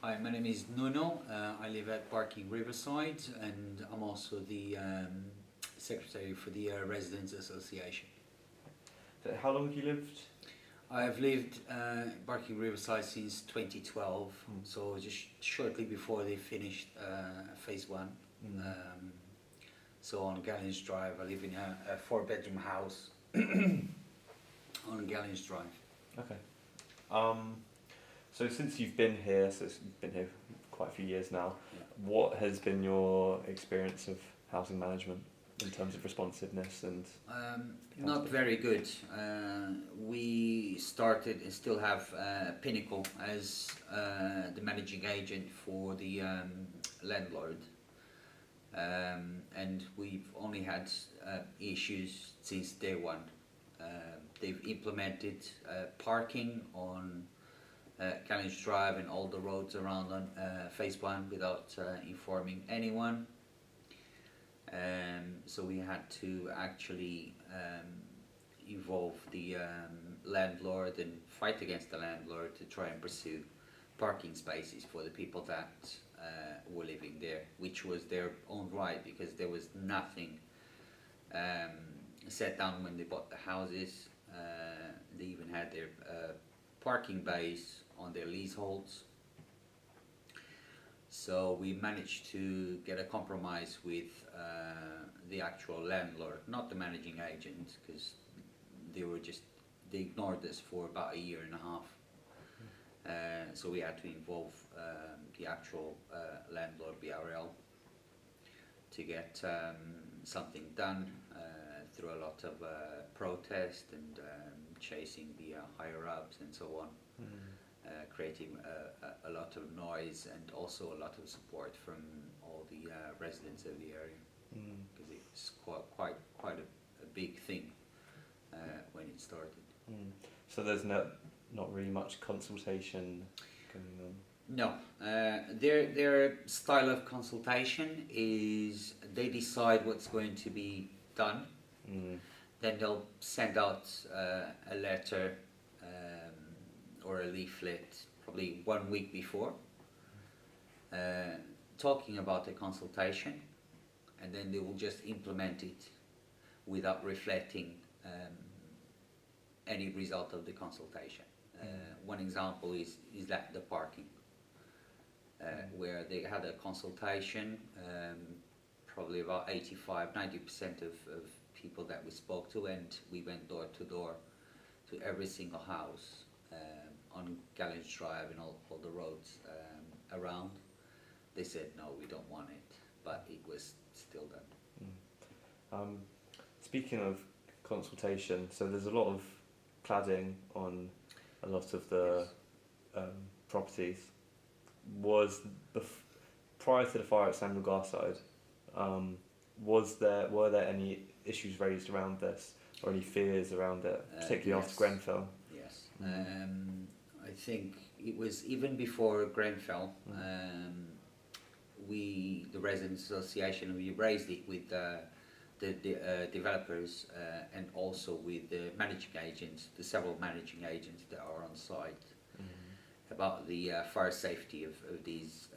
Hi, my name is Nuno. I live at Barking Riverside, and I'm also the secretary for the Residents Association. So how long have you lived? I've lived Barking Riverside since 2012, so just shortly before they finished phase one. So on Gallins Drive, I live in a four-bedroom house on Gallins Drive. Okay. So since you've been here, you've been here quite a few years now, Yeah. what has been your experience of housing management in terms of responsiveness and Not very good. We started and still have Pinnacle as the managing agent for the landlord, and we've only had issues since day one. They've implemented parking on Gallins Drive and all the roads around on phase one without informing anyone. So we had to actually involve the landlord and fight against the landlord to try and pursue parking spaces for the people that were living there, which was their own right because there was nothing set down when they bought the houses. They even had their parking bays on their leaseholds. So we managed to get a compromise with the actual landlord, not the managing agent, because they ignored us for about a year and a half. So we had to involve the actual landlord, BRL, to get something done through a lot of protest and chasing the higher ups and so on. Creating a lot of noise and also a lot of support from all the residents of the area, because it's quite a big thing when it started. So there's not really much consultation going on? No, their style of consultation is they decide what's going to be done, then they'll send out a letter or a leaflet probably 1 week before, talking about the consultation, and then they will just implement it without reflecting any result of the consultation. One example is that the parking, where they had a consultation, probably about 85-90% of people that we spoke to, and we went door to door to every single house on Gallins Drive and all the roads around. They said no, we don't want it, but it was still done. Speaking of consultation, so there's a lot of cladding on a lot of the properties. Prior to the fire at Samuel Garside, were there any issues raised around this or any fears around it, particularly after Grenfell? Yes. I think it was even before Grenfell. The Residents Association, we raised it with the developers and also with the managing agents, the several managing agents that are on site, about the fire safety of these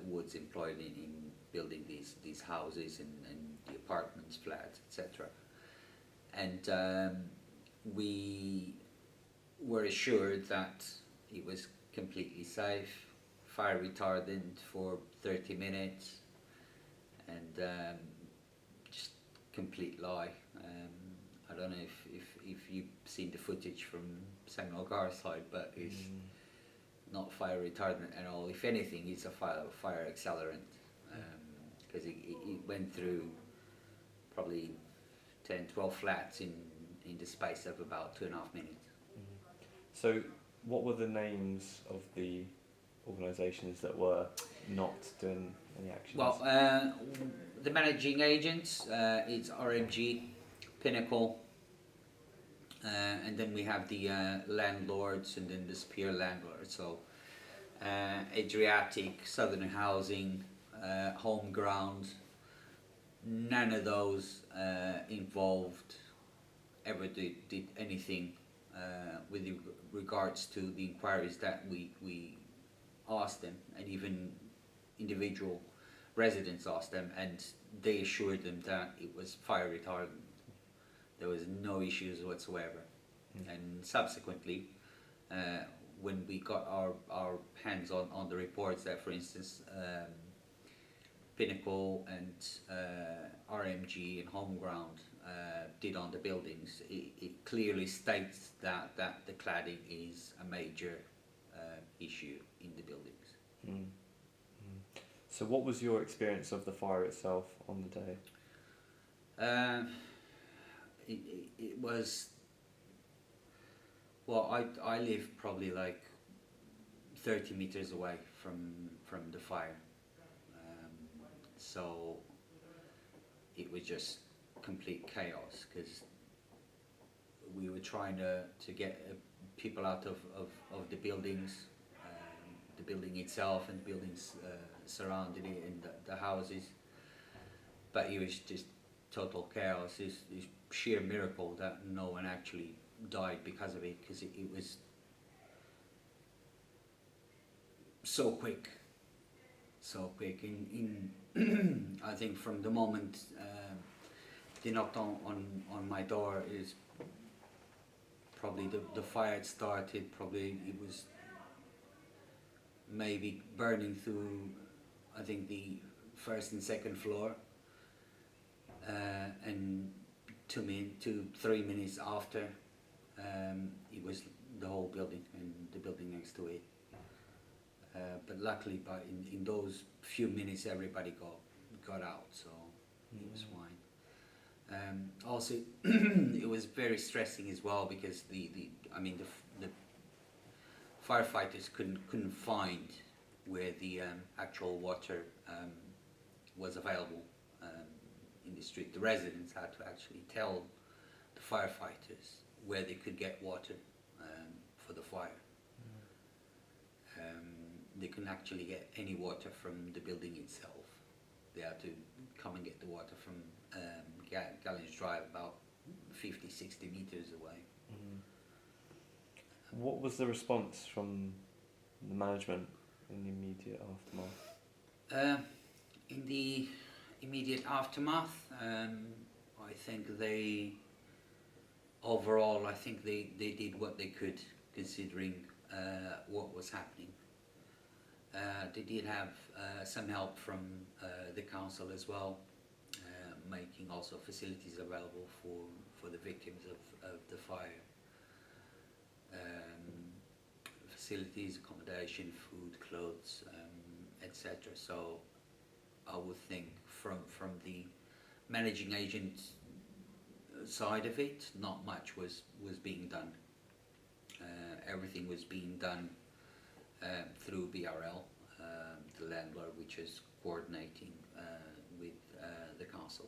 woods employed in building these houses and the apartments, flats, etc. And we were assured that it was completely safe, fire retardant for 30 minutes, and just complete lie. I don't know if you've seen the footage from Samuel Garside, but it's not fire retardant at all. If anything, it's a fire accelerant, because it went through probably 10-12 flats in the space of about 2.5 minutes. So what were the names of the organisations that were not doing any actions? Well, the managing agents, it's RMG, Pinnacle, and then we have the landlords, and then the peer landlords. So Adriatic, Southern Housing, Home Ground, none of those involved ever did anything with regards to the inquiries that we asked them, and even individual residents asked them, and they assured them that it was fire retardant. There was no issues whatsoever. And subsequently, when we got our hands on the reports that, for instance, Pinnacle and RMG and Homeground did on the buildings, it clearly states that the cladding is a major issue in the buildings. So what was your experience of the fire itself on the day? It was, well, I live probably like 30 meters away from the fire, so it was just complete chaos, because we were trying to get people out of the buildings, the building itself and the buildings surrounding it, and the houses, but it was just total chaos. It's sheer miracle that no one actually died because of it, because it was so quick. In I think from the moment they knocked on my door, is probably the fire had started. Probably it was maybe burning through, I think, the first and second floor, and 3 minutes after, it was the whole building and the building next to it. But luckily, in those few minutes, everybody got out, so it was fine. Also, it was very stressing as well, because the firefighters couldn't find where the actual water was available in the street. The residents had to actually tell the firefighters where they could get water for the fire. They couldn't actually get any water from the building itself. They had to come and get the water from Gallons Drive, about 50-60 meters away. What was the response from the management in the immediate aftermath? In the immediate aftermath, I think they did what they could, considering what was happening. They did have some help from the council as well, making also facilities available for the victims of the fire. Facilities, accommodation, food, clothes, etc. So I would think from the managing agent side of it, not much was being done. Everything was being done through BRL, the landlord, which is coordinating with the council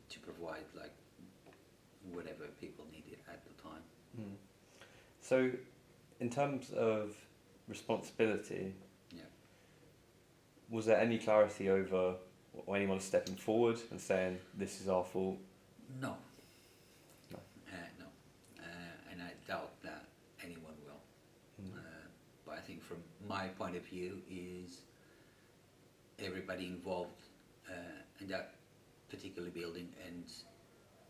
to provide like whatever people needed at the time. So, in terms of responsibility, was there any clarity over, or anyone stepping forward and saying this is our fault? No. And I doubt that anyone will. But I think from my point of view is everybody involved in that particular building and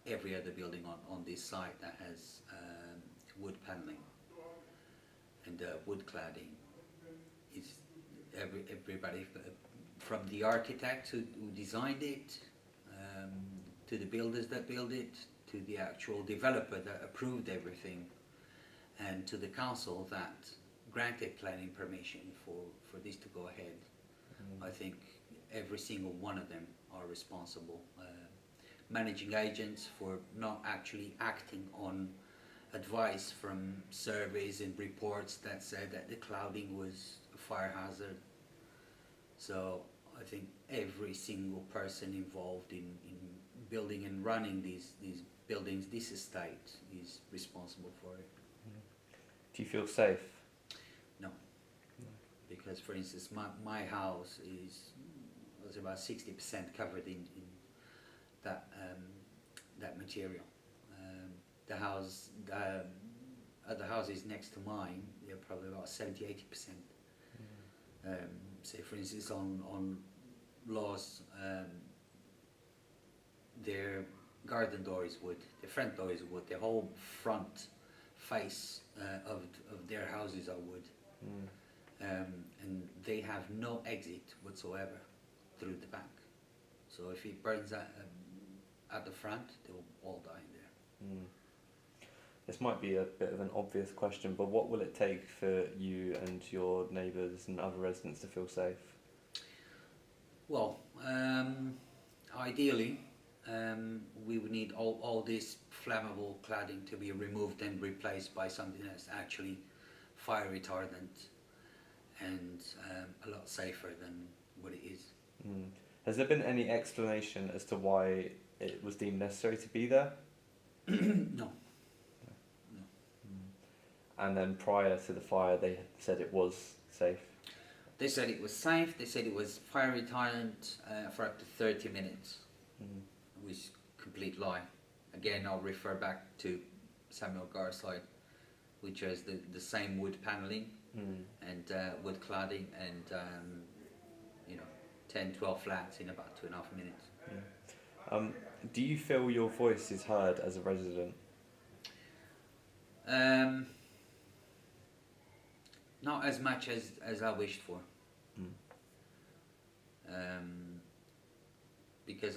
every other building on this site that has wood paneling and wood cladding, is everybody from the architect who designed it, to the builders that build it, to the actual developer that approved everything, and to the council that granted planning permission for this to go ahead. I think every single one of them are responsible. Managing agents for not actually acting on advice from surveys and reports that said that the clouding was a fire hazard. So I think every single person involved in building and running these buildings, this estate, is responsible for it. Do you feel safe? No. Because, for instance, my house was about 60% covered in that material. The house other houses next to mine, they're probably about 70-80%. Say for instance on Laws, their garden door is wood, the front door is wood, the whole front face of their houses are wood. And they have no exit whatsoever through the back. So if it burns at the front, they'll all die in there. This might be a bit of an obvious question, but what will it take for you and your neighbours and other residents to feel safe? Well, ideally, we would need all this flammable cladding to be removed and replaced by something that's actually fire retardant and a lot safer than what it is. Has there been any explanation as to why it was deemed necessary to be there? No. And then prior to the fire, they said it was safe? They said it was safe, they said it was fire retardant for up to 30 minutes, which is a complete lie. Again, I'll refer back to Samuel Garside, which has the same wood panelling and wood cladding and 10-12 flats in about 2.5 minutes. Do you feel your voice is heard as a resident? Not as much as I wished for. Because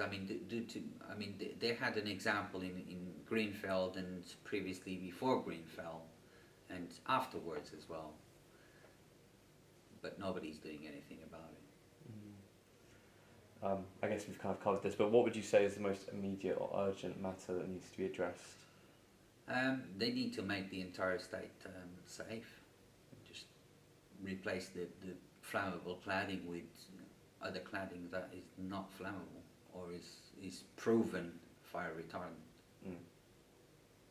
they had an example in Greenfeld and previously before Greenfeld and afterwards as well, but nobody's doing anything about it. I guess we've kind of covered this, but what would you say is the most immediate or urgent matter that needs to be addressed? They need to make the entire estate safe. Just replace the flammable cladding with other cladding that is not flammable or is proven fire retardant.